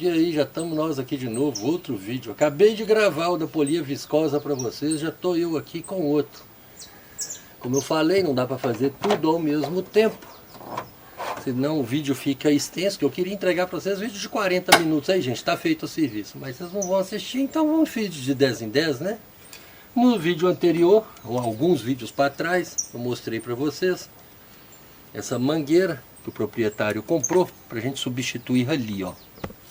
E aí, já estamos nós aqui de novo, outro vídeo. Acabei de gravar o da polia viscosa para vocês, já estou eu aqui com outro. Como eu falei, não dá para fazer tudo ao mesmo tempo, senão o vídeo fica extenso, que eu queria entregar para vocês vídeo de 40 minutos. Aí, gente, está feito o serviço, mas vocês não vão assistir, então vamos vídeo de 10 em 10, né? No vídeo anterior, ou alguns vídeos para trás, eu mostrei para vocês essa mangueira que o proprietário comprou para a gente substituir ali, ó.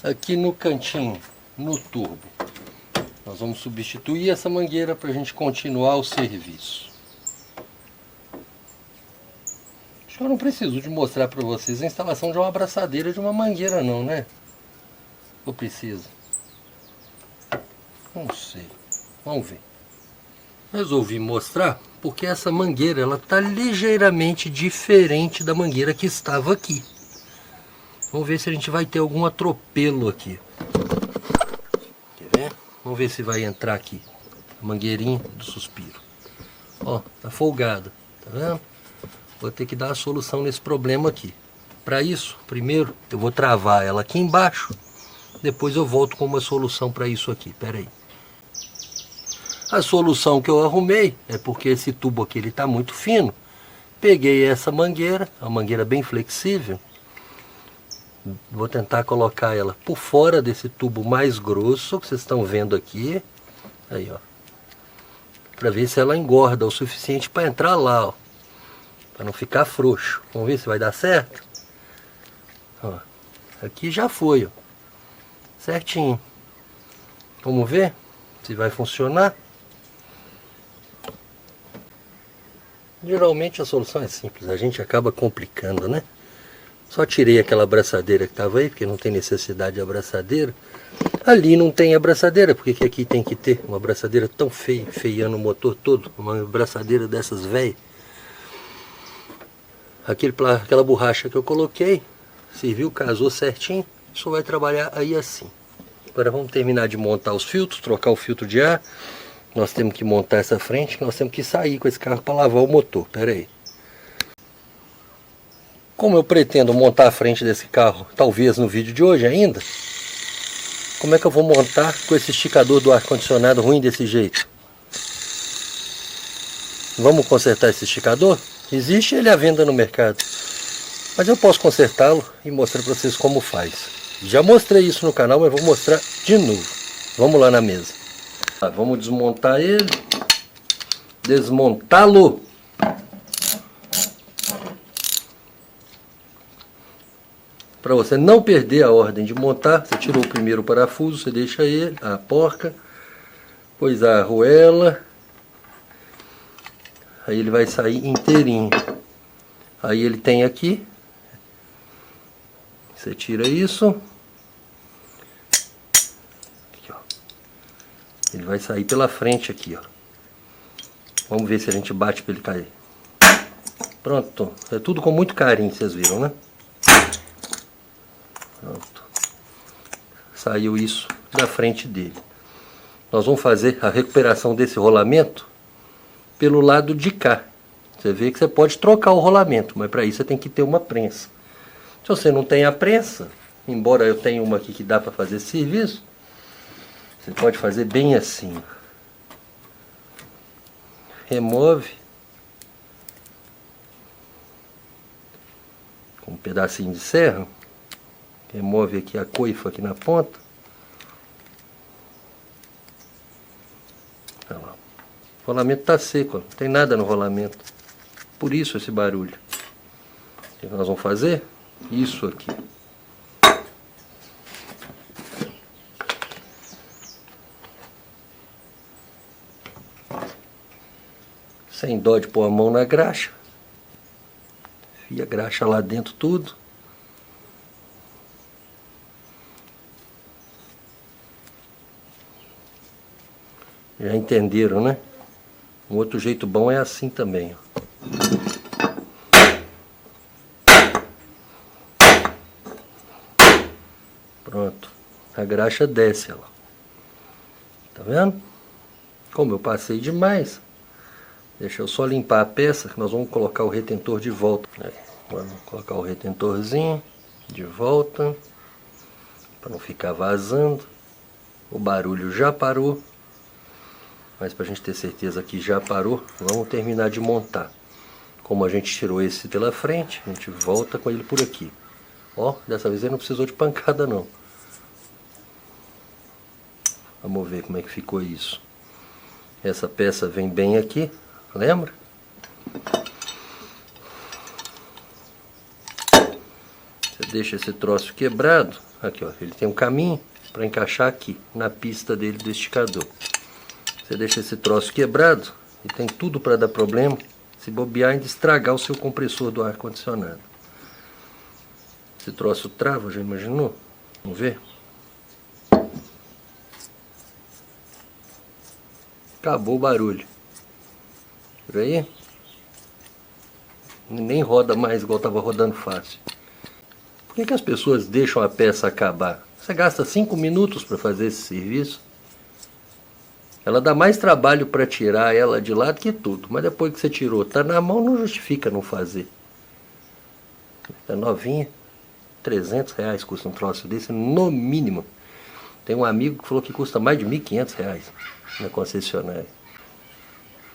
Aqui no cantinho, no turbo, nós vamos substituir essa mangueira para a gente continuar o serviço. Acho que eu não preciso de mostrar para vocês a instalação de uma abraçadeira de uma mangueira não, né? Ou precisa? Não sei. Vamos ver. Resolvi mostrar porque essa mangueira ela está ligeiramente diferente da mangueira que estava aqui. Vamos ver se a gente vai ter algum atropelo aqui. Quer ver? Vamos ver se vai entrar aqui. A mangueirinha do suspiro. Ó, tá folgada. Tá vendo? Vou ter que dar a solução nesse problema aqui. Para isso, primeiro eu vou travar ela aqui embaixo. Depois eu volto com uma solução para isso aqui. Pera aí. A solução que eu arrumei é porque esse tubo aqui ele tá muito fino. Peguei essa mangueira, uma mangueira bem flexível. Vou tentar colocar ela por fora desse tubo mais grosso que vocês estão vendo aqui. Aí, ó. Para ver se ela engorda o suficiente para entrar lá, ó. Para não ficar frouxo. Vamos ver se vai dar certo. Ó. Aqui já foi, ó. Certinho. Vamos ver se vai funcionar. Geralmente a solução é simples, a gente acaba complicando, né? Só tirei aquela abraçadeira que estava aí, porque não tem necessidade de abraçadeira. Ali não tem abraçadeira, porque que aqui tem que ter uma abraçadeira tão feia, feiando o motor todo, uma abraçadeira dessas velhas. Aquela borracha que eu coloquei, serviu, casou certinho, só vai trabalhar aí assim. Agora vamos terminar de montar os filtros, trocar o filtro de ar. Nós temos que montar essa frente, nós temos que sair com esse carro para lavar o motor. Pera aí. Como eu pretendo montar a frente desse carro, talvez no vídeo de hoje ainda, como é que eu vou montar com esse esticador do ar-condicionado ruim desse jeito? Vamos consertar esse esticador? Existe ele à venda no mercado. Mas eu posso consertá-lo e mostrar para vocês como faz. Já mostrei isso no canal, mas vou mostrar de novo. Vamos lá na mesa. Vamos desmontar ele. Desmontá-lo. Para você não perder a ordem de montar, você tirou o primeiro parafuso, você deixa ele, a porca, depois a arruela. Aí ele vai sair inteirinho. Aí ele tem aqui. Você tira isso. Aqui, ó. Ele vai sair pela frente aqui, ó. Vamos ver se a gente bate para ele cair. Pronto. É tudo com muito carinho, vocês viram, né? Pronto. Saiu isso da frente dele. Nós vamos fazer a recuperação desse rolamento pelo lado de cá. Você vê que você pode trocar o rolamento, mas para isso você tem que ter uma prensa. Se você não tem a prensa, embora eu tenha uma aqui que dá para fazer esse serviço, você pode fazer bem assim. Remove com um pedacinho de serra. Remove aqui a coifa aqui na ponta. Olha lá. O rolamento está seco, não tem nada no rolamento. Por isso esse barulho. O que nós vamos fazer? Isso aqui. Sem dó de pôr a mão na graxa. Enfia a graxa lá dentro tudo. Já entenderam, né? Um outro jeito bom é assim também, ó. Pronto. A graxa desce, ó. Tá vendo? Como eu passei demais, deixa eu só limpar a peça, que nós vamos colocar o retentor de volta. Aí, vamos colocar o retentorzinho de volta. para não ficar vazando. O barulho já parou, mas para a gente ter certeza que já parou, vamos terminar de montar. Como a gente tirou esse pela frente, a gente volta com ele por aqui. Ó, dessa vez ele não precisou de pancada não. Vamos ver como é que ficou isso. Essa peça vem bem aqui, lembra? Você deixa esse troço quebrado, aqui ó, ele tem um caminho para encaixar aqui, na pista dele do esticador. Você deixa esse troço quebrado e tem tudo para dar problema, se bobear ainda estragar o seu compressor do ar-condicionado. Esse troço trava, já imaginou? Vamos ver? Acabou o barulho. Por aí? Nem roda mais igual estava rodando fácil. Por que as pessoas deixam a peça acabar? Você gasta 5 minutos para fazer esse serviço. Ela dá mais trabalho para tirar ela de lado que tudo. Mas depois que você tirou, tá na mão, não justifica não fazer. Tá novinha. R$300 custa um troço desse, no mínimo. Tem um amigo que falou que custa mais de R$1.500 na concessionária.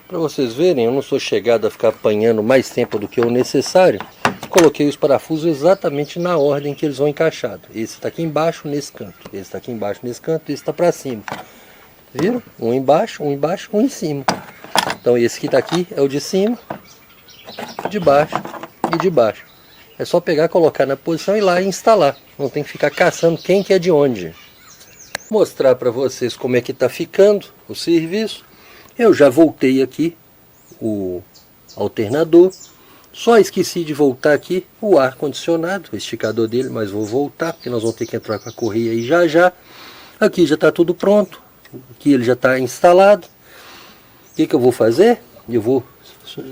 Para vocês verem, eu não sou chegado a ficar apanhando mais tempo do que o necessário. Coloquei os parafusos exatamente na ordem que eles vão encaixados. Esse está aqui embaixo nesse canto, esse está aqui embaixo nesse canto, esse está para cima. Viram? Um embaixo, um em cima. Então esse que está aqui é o de cima, de baixo e de baixo. É só pegar, colocar na posição e ir lá e instalar. Não tem que ficar caçando quem que é de onde. Vou mostrar para vocês como é que está ficando o serviço. Eu já voltei aqui o alternador. Só esqueci de voltar aqui o ar-condicionado, o esticador dele, mas vou voltar, porque nós vamos ter que entrar com a correia aí já já. Aqui já está tudo pronto, aqui ele já está instalado. O que eu vou fazer? Eu vou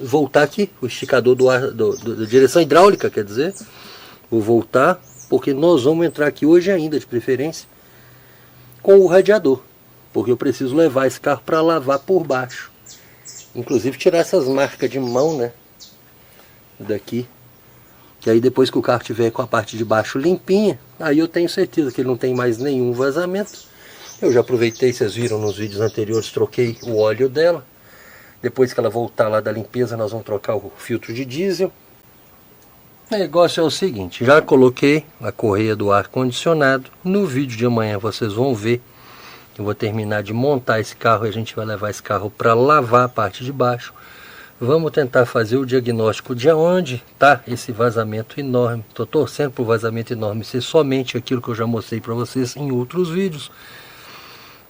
voltar aqui, o esticador da direção hidráulica, quer dizer. Vou voltar, porque nós vamos entrar aqui hoje ainda, de preferência, com o radiador. Porque eu preciso levar esse carro para lavar por baixo. Inclusive tirar essas marcas de mão, né? Daqui. E aí depois que o carro tiver com a parte de baixo limpinha, aí eu tenho certeza que ele não tem mais nenhum vazamento. Eu já aproveitei, vocês viram nos vídeos anteriores, troquei o óleo dela. Depois que ela voltar lá da limpeza, nós vamos trocar o filtro de diesel. O negócio é o seguinte, já coloquei a correia do ar-condicionado. No vídeo de amanhã vocês vão ver. Eu vou terminar de montar esse carro e a gente vai levar esse carro para lavar a parte de baixo. Vamos tentar fazer o diagnóstico de onde está esse vazamento enorme. Estou torcendo para o vazamento enorme ser somente aquilo que eu já mostrei para vocês em outros vídeos.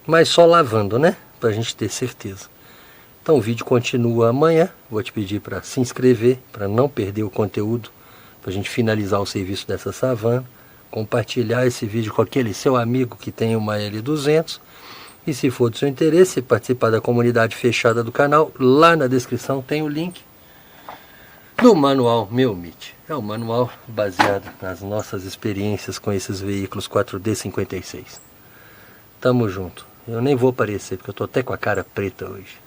Mas só lavando, né? Para a gente ter certeza. Então o vídeo continua amanhã. Vou te pedir para se inscrever, para não perder o conteúdo. Para a gente finalizar o serviço dessa savana. Compartilhar esse vídeo com aquele seu amigo que tem uma L200. E se for do seu interesse, participar da comunidade fechada do canal, lá na descrição tem o link do manual Meu MIT. É um manual baseado nas nossas experiências com esses veículos 4D56. Tamo junto. Eu nem vou aparecer, porque eu tô até com a cara preta hoje.